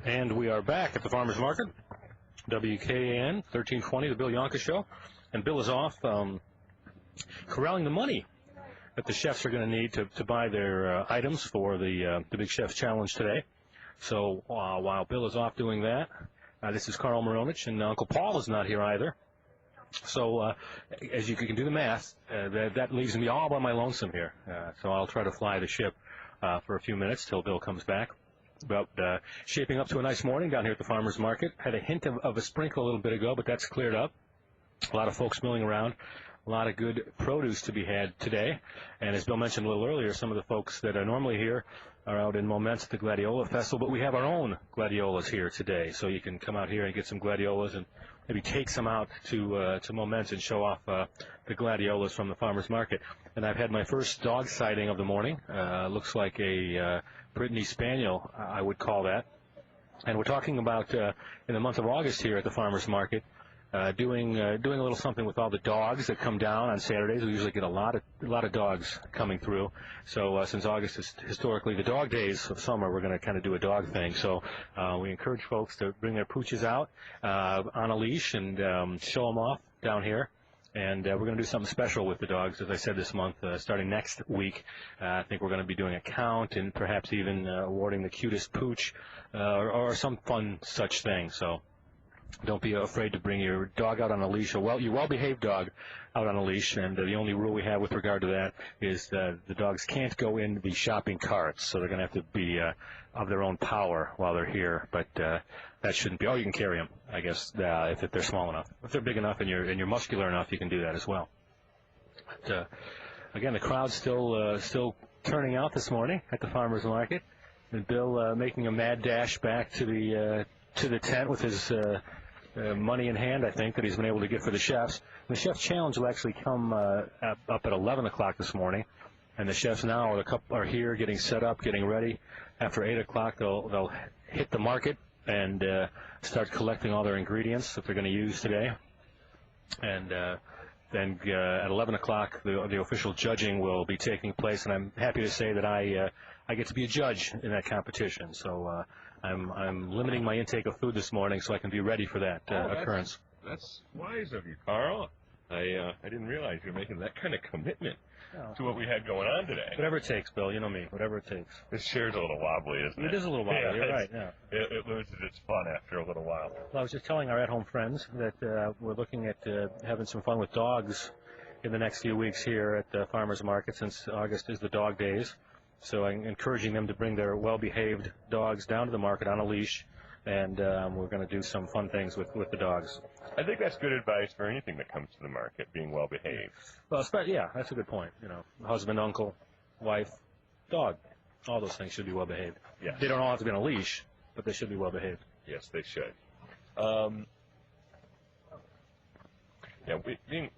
And we are back at the Farmers Market, WKAN 1320, the Bill Yohnka Show. And Bill is off corralling the money that the chefs are going to need to buy their items for the Big Chef's Challenge today. So while Bill is off doing that, this is Carl Maronich, and Uncle Paul is not here either. So as you can do the math, that leaves me all by my lonesome here. So I'll try to fly the ship for a few minutes till Bill comes back. About shaping up to a nice morning down here at the Farmers Market. Had a hint of a sprinkle a little bit ago, but that's cleared up. A lot of folks milling around. A lot of good produce to be had today. And as Bill mentioned a little earlier, some of the folks that are normally here are out in Moments at the Gladiola Festival, but we have our own gladiolas here today. So you can come out here and get some gladiolas and maybe take some out to Moments and show off the gladiolas from the Farmers Market. And I've had my first dog sighting of the morning. Looks like a Brittany Spaniel, I would call that. And we're talking about in the month of August here at the Farmers Market, doing a little something with all the dogs that come down on Saturdays. We usually get a lot of dogs coming through. So since August is historically the dog days of summer, we're going to kind of do a dog thing. So we encourage folks to bring their pooches out on a leash and show them off down here. And we're going to do something special with the dogs, as I said, this month, starting next week. I think we're going to be doing a count and perhaps even awarding the cutest pooch or some fun such thing. So don't be afraid to bring your dog out on a leash, your well-behaved dog out on a leash. And the only rule we have with regard to that is the dogs can't go in the shopping carts, so they're going to have to be of their own power while they're here. But that shouldn't be. Oh, you can carry them, I guess, if they're small enough. If they're big enough and you're muscular enough, you can do that as well. But, again, the crowd's still turning out this morning at the Farmers Market, and Bill making a mad dash back to the tent with his money in hand, I think, that he's been able to get for the chefs. And the Chef's Challenge will actually come up at 11 o'clock this morning. And the chefs now are here getting set up, getting ready. After 8 o'clock, they'll hit the market and start collecting all their ingredients that they're going to use today. And then at 11 o'clock, the official judging will be taking place. And I'm happy to say that I get to be a judge in that competition. So I'm limiting my intake of food this morning so I can be ready for that occurrence. That's wise of you, Carl. I didn't realize you're making that kind of commitment to what we had going on today. Whatever it takes, Bill. You know me. Whatever it takes. This chair's a little wobbly, isn't it? It is a little wobbly. Yeah, you're right. Yeah. It loses its fun after a little while. Well, I was just telling our at-home friends that we're looking at having some fun with dogs in the next few weeks here at the Farmers Market, since August is the dog days. So I'm encouraging them to bring their well-behaved dogs down to the market on a leash, and we're going to do some fun things with the dogs. I think that's good advice for anything that comes to the market, being well-behaved. Well, yeah, that's a good point. You know, husband, uncle, wife, dog, all those things should be well-behaved. Yes. They don't all have to be on a leash, but they should be well-behaved. Yes, they should.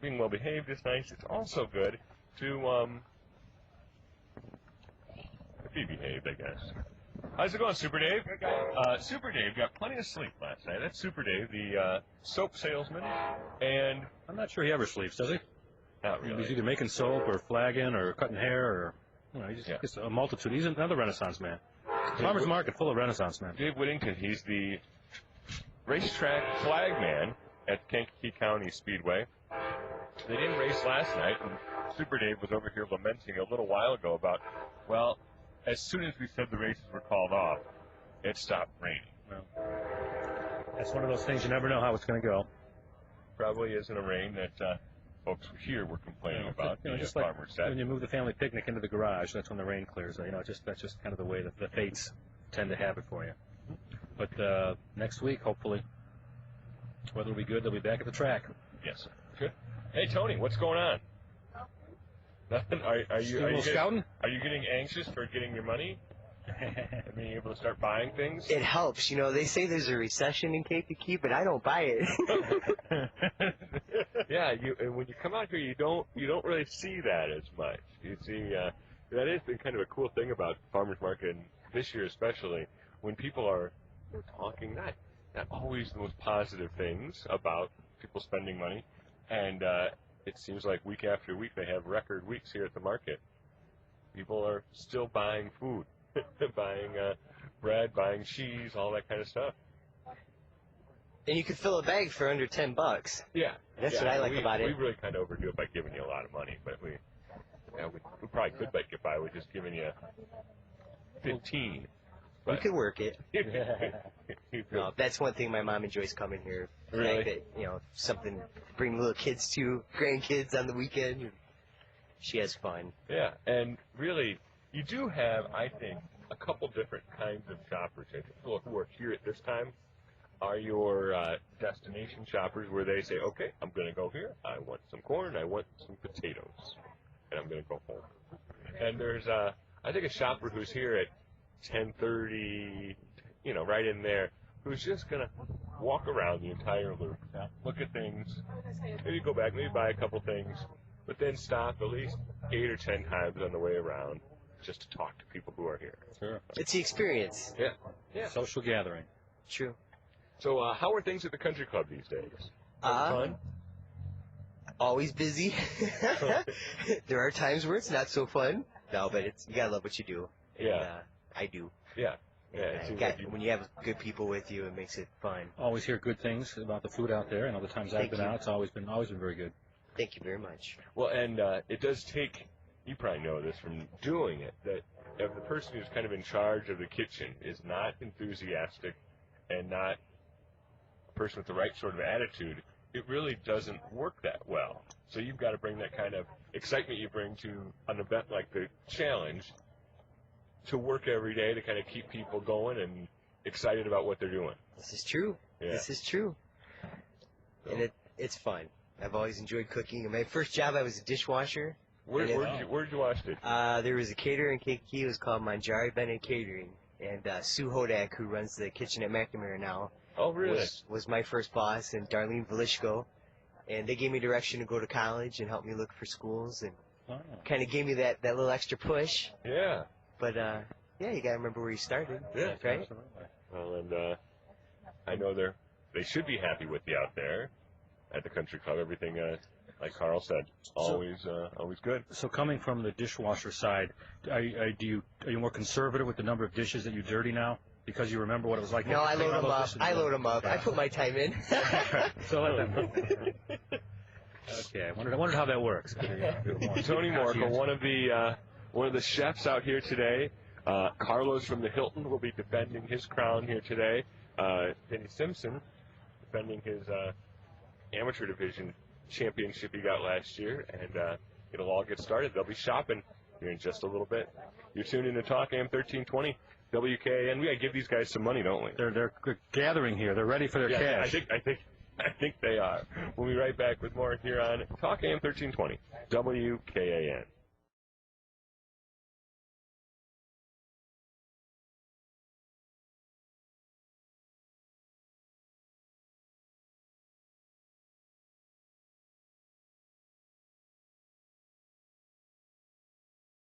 Being well-behaved is nice. It's also good to be behaved, I guess. How's it going, Super Dave? Super Dave got plenty of sleep last night. That's Super Dave, the soap salesman. And I'm not sure he ever sleeps, does he? Not really. He's either making soap or flagging or cutting hair or, he's just a multitude. He's another Renaissance man. Farmers Market full of Renaissance men. Dave Whittington, he's the racetrack flag man at Kankakee County Speedway. They didn't race last night, and Super Dave was over here lamenting a little while ago about, well, as soon as we said the races were called off, it stopped raining. Well, that's one of those things you never know how it's going to go. Probably isn't a rain that folks here were complaining about. Just like when you move the family picnic into the garage, that's when the rain clears. That's just kind of the way that the fates tend to have it for you. But next week, hopefully, weather will be good. They'll be back at the track. Yes. Good. Hey, Tony, what's going on? Nothing. Are you getting anxious for getting your money? And being able to start buying things? It helps. They say there's a recession in Kankakee, but I don't buy it. Yeah, and when you come out here, you don't really see that as much. You see, that has been kind of a cool thing about Farmers Market, and this year especially, when people are talking not always the most positive things about people spending money, and it seems like week after week they have record weeks here at the market. People are still buying food, buying bread, buying cheese, all that kind of stuff. And you could fill a bag for under $10. Yeah. That's what I like about it. We really kind of overdo it by giving you a lot of money, but we probably could get by with just giving you 15. We could work it. You could. No, that's one thing my mom enjoys coming here. The Really? fact that, something to bring little kids to, grandkids on the weekend. She has fun. Yeah, and really, you do have, I think, a couple different kinds of shoppers. I think people who are here at this time are your destination shoppers where they say, okay, I'm going to go here. I want some corn. I want some potatoes. And I'm going to go home. And there's, I think, a shopper who's here at 10:30, right in there, who's just going to walk around the entire loop, look at things, maybe go back, maybe buy a couple things, but then stop at least 8 or 10 times on the way around just to talk to people who are here. Sure. It's the experience. Yeah. Social gathering. True. So how are things at the country club these days? Fun? Always busy. There are times where it's not so fun. No, but you gotta love what you do. And, Yeah. I do. Yeah. Yeah. And, It seems like you- when you have good people with you, it makes it fun. Always hear good things about the food out there, and all the times I've Thank been you. out, it's always been very good. Thank you very much. Well, and it does take, you probably know this from doing it, that if the person who's kind of in charge of the kitchen is not enthusiastic and not a person with the right sort of attitude, it really doesn't work that well. So you've got to bring that kind of excitement you bring to an event like the Challenge to work every day to kind of keep people going and excited about what they're doing. This is true. Yeah. This is true. So- And it's fun. I've always enjoyed cooking. In my first job, I was a dishwasher. Where did you watch it? There was a caterer in Kankakee. It was called Manjari Bennett Catering. And Sue Hodak, who runs the kitchen at McNamara now, Oh, really? was my first boss, and Darlene Velishko. And they gave me direction to go to college and help me look for schools and Oh. kind of gave me that little extra push. Yeah. But, yeah, you got to remember where you started. Yeah. Right? Absolutely. Well, and I know they should be happy with you out there at the country club. Everything, like Carl said, always good. So coming from the dishwasher side, are you more conservative with the number of dishes that you dirty now? Because you remember what it was like? No, I load Taking all them those up. dishes I and- load them up. I put my time in. So let them. Okay, I wondered how that works. Tony Morrical, one of the chefs out here today. Carlos from the Hilton will be defending his crown here today. Denny Simpson defending his amateur division championship he got last year, and it'll all get started. They'll be shopping here in just a little bit. You're tuned in to Talk AM 1320 WKAN. We gotta give these guys some money, don't we? They're gathering here. They're ready for their cash. I think they are. We'll be right back with more here on Talk AM 1320 WKAN.